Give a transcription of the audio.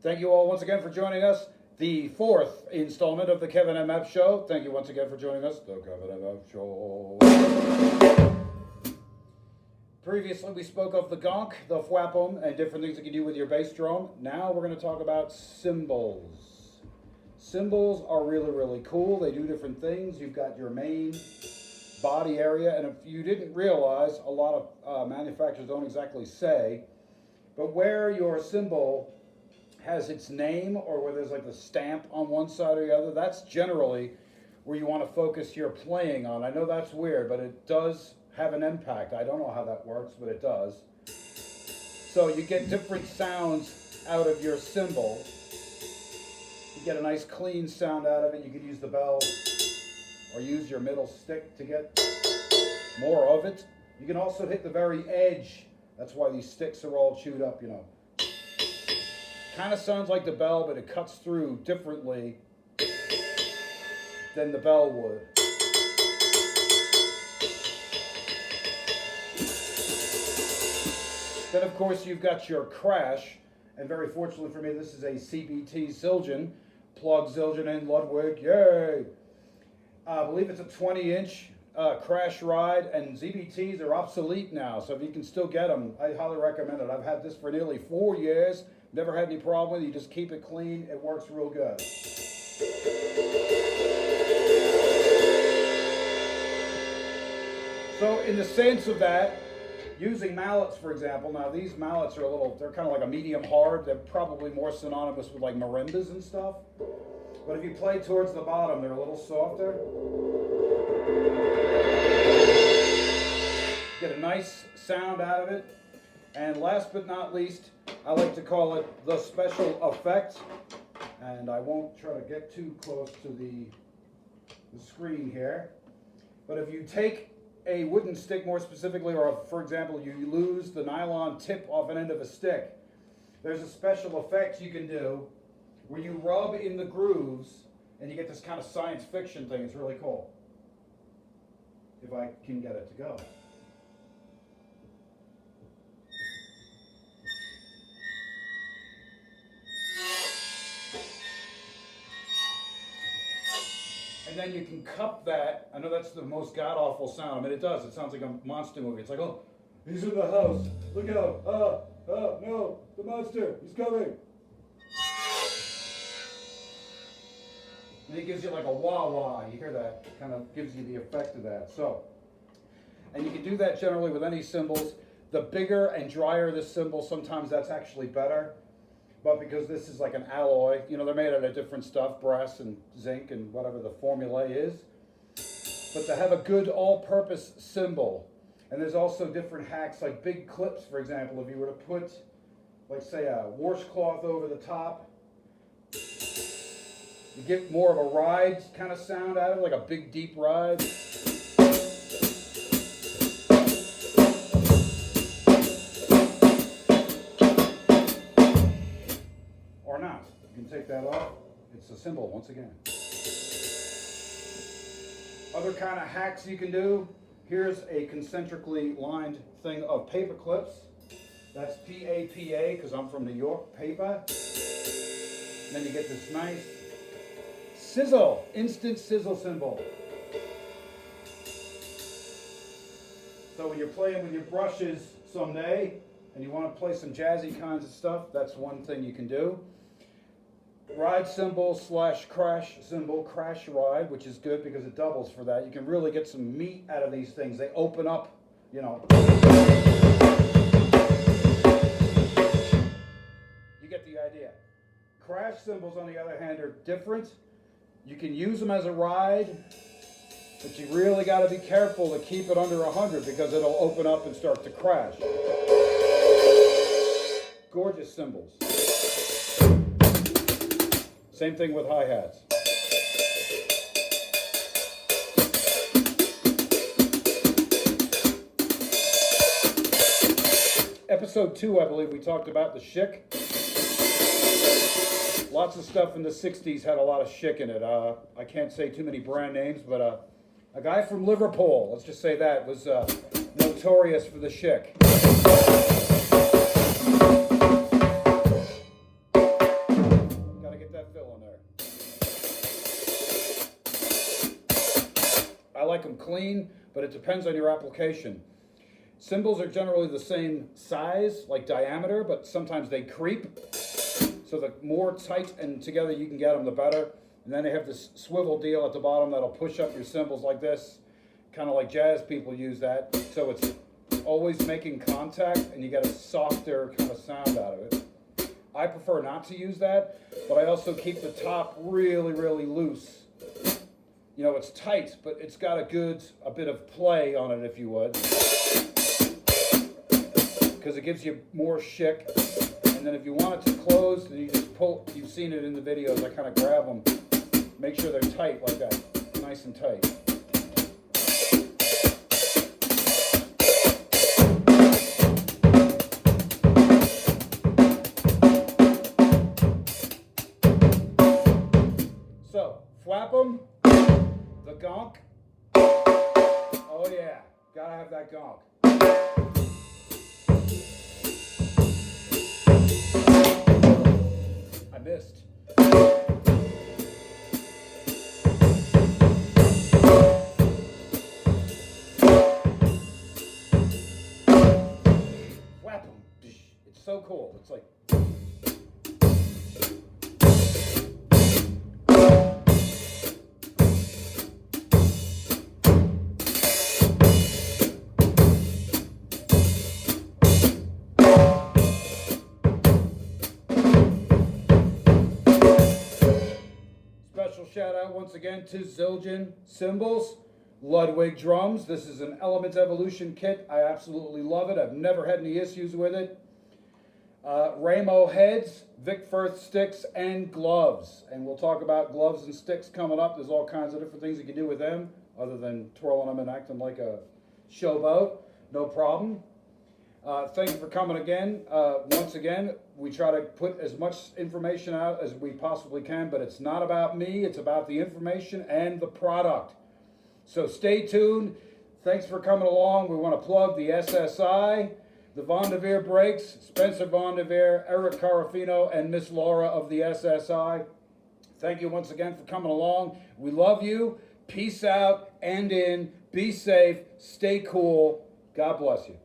Thank you all once again for joining us. The fourth installment of the Kevin MF Show. Thank you once again for joining us. The Kevin MF Show. Previously, we spoke of the gonk, the thwappum, and different things you can do with your bass drum. Now we're going to talk about cymbals. Cymbals are really, really cool. They do different things. You've got your main body area, and if you didn't realize, a lot of manufacturers don't exactly say, but where your cymbal has its name or where there's like the stamp on one side or the other, that's generally where you want to focus your playing on. I know that's weird, but it does have an impact. I don't know how that works, but it does. So you get different sounds out of your cymbal. You get a nice clean sound out of it. You can use the bell or use your middle stick to get more of it. You can also hit the very edge. That's why these sticks are all chewed up, you know. Kind of sounds like the bell, but it cuts through differently than the bell would. Then, of course, you've got your crash, and very fortunately for me, this is a CBT Zildjian, plug Zildjian in Ludwig, yay! I believe it's a 20-inch crash ride, and ZBTs are obsolete now, so if you can still get them, I highly recommend it. I've had this for nearly 4 years. Never had any problem with it. You just keep it clean. It works real good. So in the sense of that, using mallets, for example, now these mallets are they're kind of like a medium hard. They're probably more synonymous with like marimbas and stuff. But if you play towards the bottom, they're a little softer. Get a nice sound out of it. And last but not least, I like to call it the special effect, and I won't try to get too close to the screen here, but if you take a wooden stick more specifically, or for example you lose the nylon tip off an end of a stick, there's a special effect you can do where you rub in the grooves and you get this kind of science fiction thing. It's really cool, if I can get it to go. And then you can cup that. I know that's the most god-awful sound. I mean, it does. It sounds like a monster movie. It's like, oh, he's in the house. Look out. No, the monster. He's coming. And it gives you like a wah-wah. You hear that? It kind of gives you the effect of that. So, and you can do that generally with any cymbals. The bigger and drier the cymbal, sometimes that's actually better. But because this is like an alloy, you know, they're made out of different stuff, brass and zinc and whatever the formula is. But to have a good all-purpose cymbal, and there's also different hacks, like big clips, for example, if you were to put, like say, a washcloth over the top, you get more of a ride kind of sound out of it, like a big deep ride. Take that off. It's a cymbal once again. Other kind of hacks you can do. Here's a concentrically lined thing of paper clips. That's PAPA because I'm from New York, paper. And then you get this nice sizzle, instant sizzle cymbal. So when you're playing with your brushes someday and you want to play some jazzy kinds of stuff, that's one thing you can do. Ride cymbal / crash cymbal, crash ride, which is good because it doubles for that. You can really get some meat out of these things. They open up, you know. You get the idea. Crash cymbals, on the other hand, are different. You can use them as a ride, but you really got to be careful to keep it under 100 because it'll open up and start to crash. Gorgeous cymbals. Same thing with hi-hats. Episode 2, I believe, we talked about the shick. Lots of stuff in the 60s had a lot of shick in it. I can't say too many brand names, but a guy from Liverpool, let's just say that, was notorious for the shick. clean, but it depends on your application. Cymbals are generally the same size, like diameter, but sometimes they creep. So the more tight and together you can get them, the better. And then they have this swivel deal at the bottom that'll push up your cymbals like this, kind of like jazz people use that. So it's always making contact, and you get a softer kind of sound out of it. I prefer not to use that, but I also keep the top really, really loose. You know, it's tight, but it's got a bit of play on it, if you would, because it gives you more shick. And then if you want it to close, then you just pull. You've seen it in the videos. I kind of grab them, make sure they're tight like that, nice and tight. So, flap them, the gonk. Oh yeah, gotta have that gonk. I missed. Flap them. It's so cool. It's like. Shout out once again to Zildjian Cymbals, Ludwig drums. This is an Element Evolution kit. I absolutely love it. I've never had any issues with it. Remo heads, Firth sticks, and gloves. And we'll talk about gloves and sticks coming up. There's all kinds of different things you can do with them other than twirling them and acting like a showboat. No problem. Thank you for coming again. Once again, we try to put as much information out as we possibly can, but it's not about me, it's about the information and the product. So stay tuned. Thanks for coming along. We want to plug the SSI, the Von de Veer brakes, Spencer Von de Veer, Eric Carafino, and Miss Laura of the SSI. Thank you once again for coming along. We love you. Peace out and in. Be safe. Stay cool. God bless you.